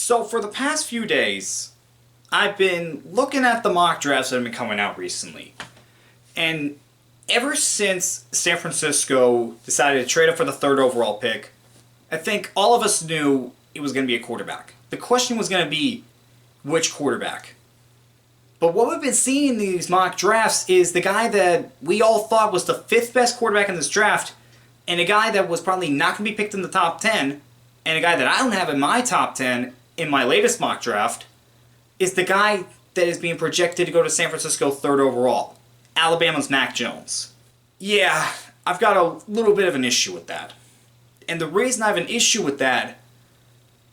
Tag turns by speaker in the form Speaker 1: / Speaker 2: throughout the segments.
Speaker 1: So for the past few days, I've been looking at the mock drafts that have been coming out recently. And ever since San Francisco decided to trade up for the third overall pick, I think all of us knew it was going to be a quarterback. The question was going to be, which quarterback? But what we've been seeing in these mock drafts is the guy that we all thought was the fifth best quarterback in this draft, and a guy that was probably not going to be picked in the top 10, and a guy that I don't have in my top 10 in my latest mock draft, is the guy that is being projected to go to San Francisco third overall. Alabama's Mac Jones. Yeah, I've got a little bit of an issue with that. And the reason I have an issue with that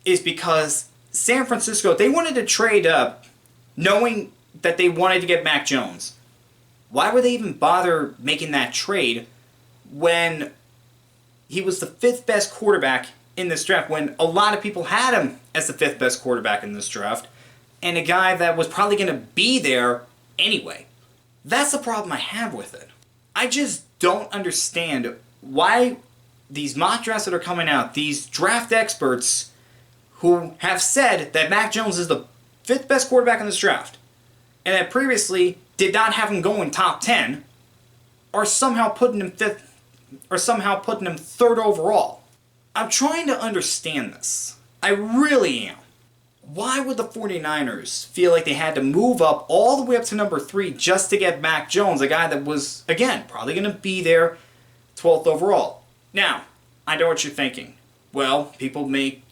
Speaker 1: is because San Francisco, they wanted to trade up knowing that they wanted to get Mac Jones. Why would they even bother making that trade when he was the fifth best quarterback in this draft, when a lot of people had him as the fifth best quarterback in this draft, and a guy that was probably going to be there anyway? That's the problem I have with it. I just don't understand why these mock drafts that are coming out, these draft experts who have said that Mac Jones is the fifth best quarterback in this draft, and that previously did not have him going top 10, are somehow putting him fifth, or somehow putting him third overall. I'm trying to understand this. I really am. Why would the 49ers feel like they had to move up all the way up to number 3 just to get Mac Jones, a guy that was, again, probably going to be there 12th overall? Now, I know what you're thinking. Well, people make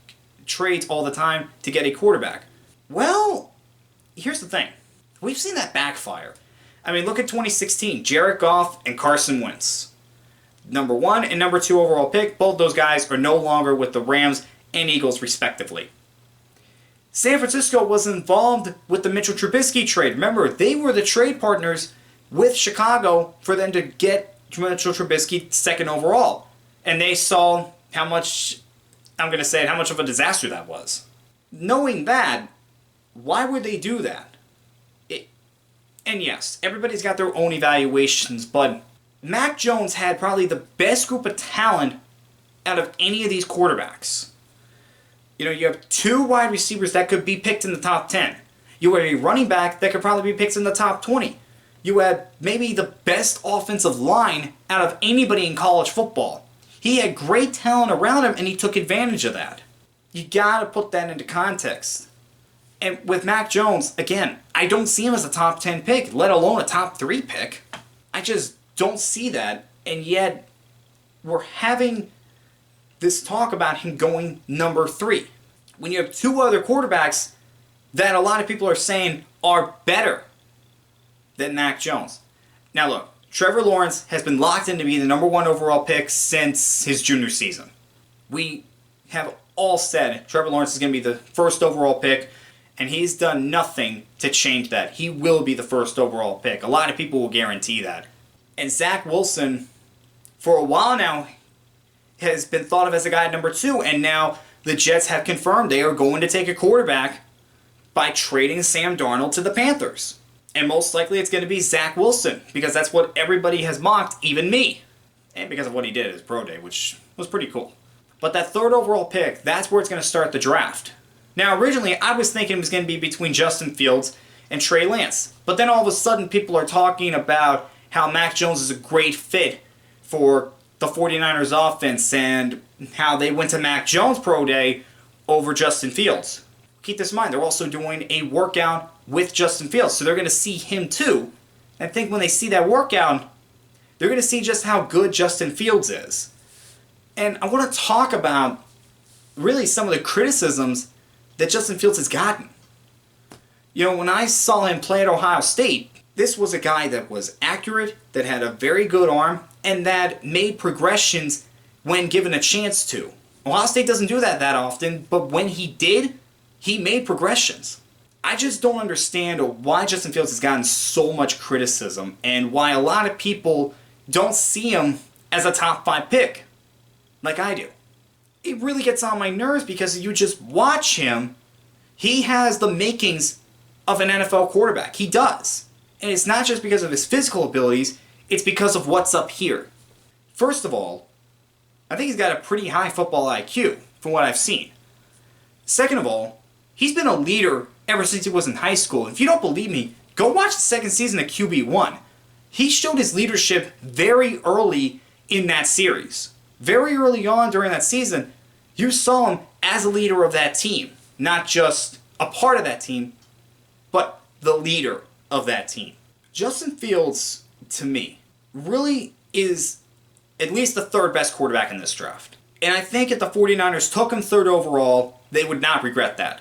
Speaker 1: trades all the time to get a quarterback. Well, here's the thing. We've seen that backfire. I mean, look at 2016. Jared Goff and Carson Wentz. Number 1 and number 2 overall pick. Both those guys are no longer with the Rams and Eagles, respectively. San Francisco was involved with the Mitchell Trubisky trade. Remember, they were the trade partners with Chicago for them to get Mitchell Trubisky second overall. And they saw how much, how much of a disaster that was. Knowing that, why would they do that? And yes, everybody's got their own evaluations, but Mac Jones had probably the best group of talent out of any of these quarterbacks. You know, you have 2 wide receivers that could be picked in the top 10. You have a running back that could probably be picked in the top 20. You had maybe the best offensive line out of anybody in college football. He had great talent around him, and he took advantage of that. You gotta put that into context. And with Mac Jones, again, I don't see him as a top 10 pick, let alone a top 3 pick. I just don't see that, and yet we're having this talk about him going number 3. When you have 2 other quarterbacks that a lot of people are saying are better than Mac Jones. Now look, Trevor Lawrence has been locked in to be the number 1 overall pick since his junior season. We have all said Trevor Lawrence is going to be the first overall pick, and he's done nothing to change that. He will be the first overall pick. A lot of people will guarantee that. And Zach Wilson, for a while now, has been thought of as a guy at number 2, and now the Jets have confirmed they are going to take a quarterback by trading Sam Darnold to the Panthers. And most likely it's going to be Zach Wilson, because that's what everybody has mocked, even me. And because of what he did at his pro day, which was pretty cool. But that third overall pick, that's where it's going to start the draft. Now, originally, I was thinking it was going to be between Justin Fields and Trey Lance. But then all of a sudden, people are talking about how Mac Jones is a great fit for the 49ers offense and how they went to Mac Jones pro day over Justin Fields. Keep this in mind, they're also doing a workout with Justin Fields, so they're going to see him too. And I think when they see that workout, they're going to see just how good Justin Fields is. And I want to talk about really some of the criticisms that Justin Fields has gotten. You know, when I saw him play at Ohio State, this was a guy that was accurate, that had a very good arm, and that made progressions when given a chance to. Ohio State doesn't do that often, but when he did, he made progressions. I just don't understand why Justin Fields has gotten so much criticism, and why a lot of people don't see him as a top 5 pick, like I do. It really gets on my nerves because you just watch him. He has the makings of an NFL quarterback. He does. And it's not just because of his physical abilities, it's because of what's up here. First of all, I think he's got a pretty high football IQ, from what I've seen. Second of all, He's been a leader ever since he was in high school. If you don't believe me, go watch the second season of QB1. He showed his leadership very early in that series. Very early on during that season, you saw him as a leader of that team. Not just a part of that team, but the leader of that team. Justin Fields, to me, really is at least the third best quarterback in this draft. And I think if the 49ers took him third overall, they would not regret that.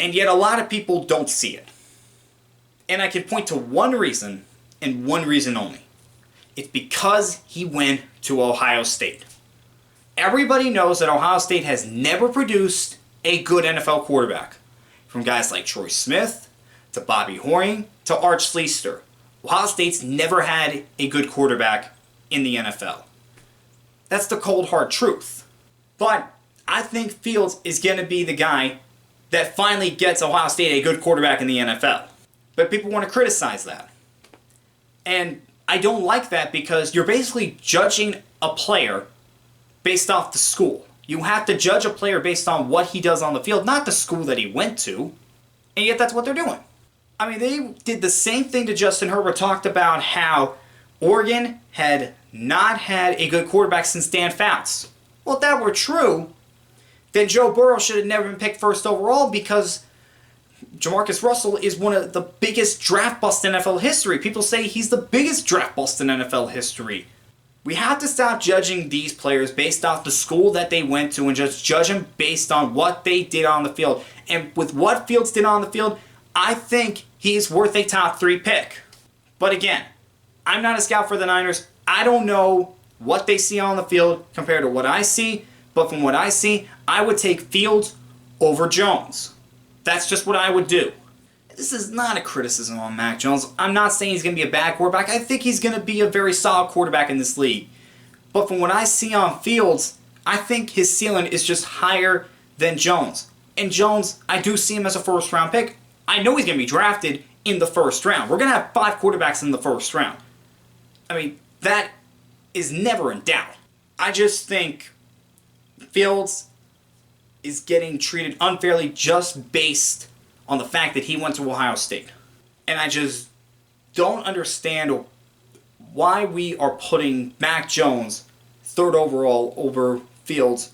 Speaker 1: And yet a lot of people don't see it. And I can point to one reason, and one reason only. It's because he went to Ohio State. Everybody knows that Ohio State has never produced a good NFL quarterback. From guys like Troy Smith, to Bobby Horning, to Arch Sleister. Ohio State's never had a good quarterback in the NFL. That's the cold hard truth. But I think Fields is going to be the guy that finally gets Ohio State a good quarterback in the NFL. But people want to criticize that. And I don't like that because you're basically judging a player based off the school. You have to judge a player based on what he does on the field, not the school that he went to. And yet that's what they're doing. I mean, they did the same thing to Justin Herbert, talked about how Oregon had not had a good quarterback since Dan Fouts. Well, if that were true, then Joe Burrow should have never been picked first overall because Jamarcus Russell is one of the biggest draft busts in NFL history. People say he's the biggest draft bust in NFL history. We have to stop judging these players based off the school that they went to and just judge them based on what they did on the field. And with what Fields did on the field, I think he's worth a top 3 pick. But again, I'm not a scout for the Niners. I don't know what they see on the field compared to what I see. But from what I see, I would take Fields over Jones. That's just what I would do. This is not a criticism on Mac Jones. I'm not saying he's going to be a bad quarterback. I think he's going to be a very solid quarterback in this league. But from what I see on Fields, I think his ceiling is just higher than Jones. And Jones, I do see him as a first-round pick. I know he's going to be drafted in the first round. We're going to have 5 quarterbacks in the first round. I mean, that is never in doubt. I just think Fields is getting treated unfairly just based on the fact that he went to Ohio State. And I just don't understand why we are putting Mac Jones third overall over Fields,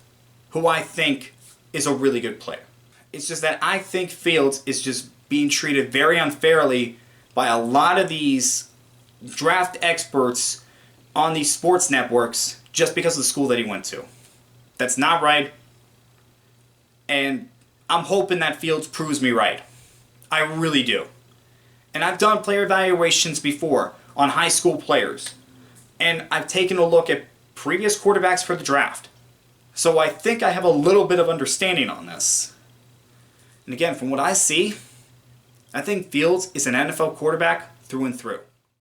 Speaker 1: who I think is a really good player. It's just that I think Fields is just being treated very unfairly by a lot of these draft experts on these sports networks just because of the school that he went to. That's not right. And I'm hoping that Fields proves me right. I really do. And I've done player evaluations before on high school players. And I've taken a look at previous quarterbacks for the draft. So I think I have a little bit of understanding on this. And again, from what I see, I think Fields is an NFL quarterback through and through.